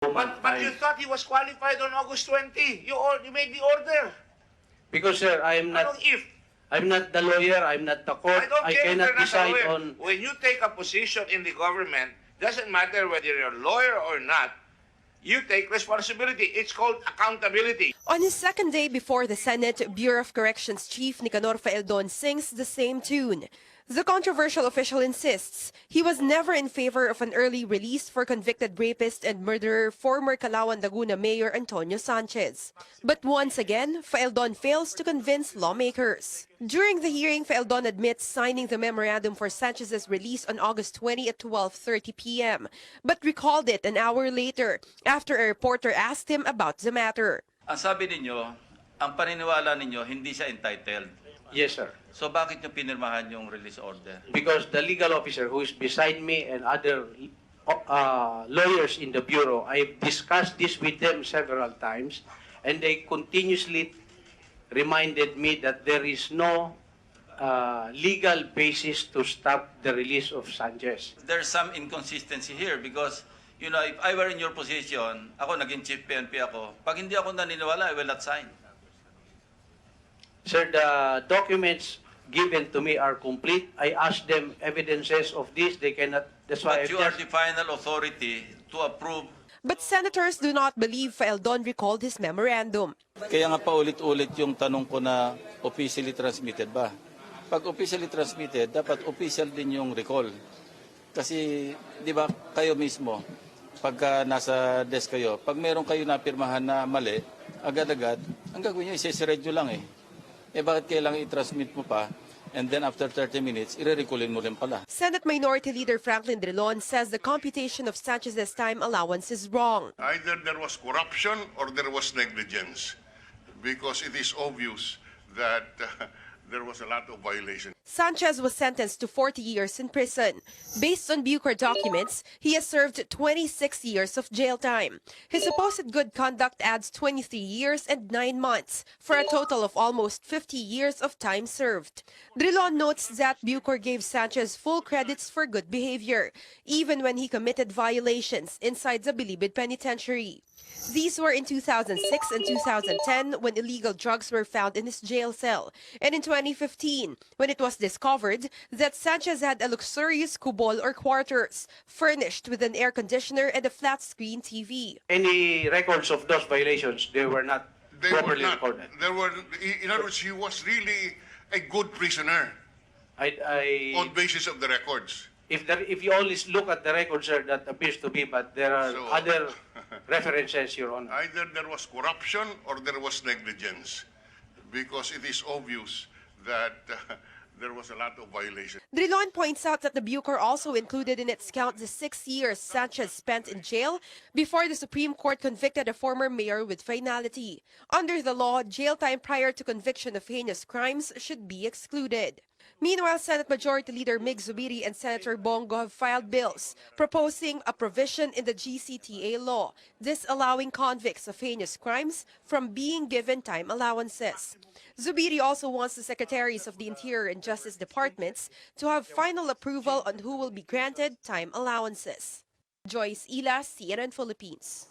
But you thought he was qualified on August 20. You made the order. Because, sir, I'm not... Anong if? I'm not the lawyer, I'm not the court, I don't I care if cannot you're not a decide lawyer. on... When you take a position in the government, doesn't matter whether you're a lawyer or not, you take responsibility. It's called accountability. On his second day before the Senate, Bureau of Corrections Chief Nicanor Faeldon sings the same tune. The controversial official insists he was never in favor of an early release for convicted rapist and murderer former Calauan Laguna Mayor Antonio Sanchez. But once again, Faeldon fails to convince lawmakers. During the hearing, Faeldon admits signing the memorandum for Sanchez's release on August 20 at 12:30 p.m., but recalled it an hour later after a reporter asked him about the matter. Ang sabi ninyo, ang paniniwala ninyo, hindi siya entitled. Yes, sir. So bakit nyo pinirmahan yung release order? Because the legal officer who is beside me and other lawyers in the Bureau, I've discussed this with them several times, and they continuously reminded me that there is no legal basis to stop the release of Sanchez. There's some inconsistency here because, you know, if I were in your position, ako naging chief PNP ako, pag hindi ako naniniwala, I will not sign. Sir, the documents given to me are complete. I asked them evidences of this. They cannot. That's why. But you are the final authority to approve. But senators do not believe Faeldon recalled his memorandum. Kaya nga paulit-ulit yung tanong ko na officially transmitted ba? Pag officially transmitted, dapat official din yung recall. Kasi, di ba, kayo mismo, pagka nasa desk kayo, pag meron kayo napirmahan na mali, agad-agad, ang gagawin nyo, isisired nyo lang eh. Eh bakit kailangan i-transmit mo pa? And then after 30 minutes, i-recallin mo rin pala. Senate Minority Leader Franklin Drilon says the computation of Sanchez's time allowance is wrong. Either there was corruption or there was negligence, because it is obvious that there was a lot of violation. Sanchez was sentenced to 40 years in prison. Based on Bucor documents, he has served 26 years of jail time. His supposed good conduct adds 23 years and 9 months, for a total of almost 50 years of time served. Drilon notes that Bucor gave Sanchez full credits for good behavior, even when he committed violations inside the Bilibid Penitentiary. These were in 2006 and 2010 when illegal drugs were found in his jail cell, and in 2015 when it was discovered that Sanchez had a luxurious kubol or quarters furnished with an air conditioner and a flat-screen TV. Any records of those violations, they were not properly recorded. There were, in other words, he was really a good prisoner on basis of the records. If you always look at the records, sir, that appears to be, but there are other references, Your Honor. Either there was corruption or there was negligence, because it is obvious that there was a lot of violation. Drilon points out that the Bucor also included in its count the 6 years Sanchez spent in jail before the Supreme Court convicted a former mayor with finality. Under the law, jail time prior to conviction of heinous crimes should be excluded. Meanwhile, Senate Majority Leader Mig Zubiri and Senator Bongo have filed bills proposing a provision in the GCTA law disallowing convicts of heinous crimes from being given time allowances. Zubiri also wants the Secretaries of the Interior and Justice Departments to have final approval on who will be granted time allowances. Joyce Ila, CNN Philippines.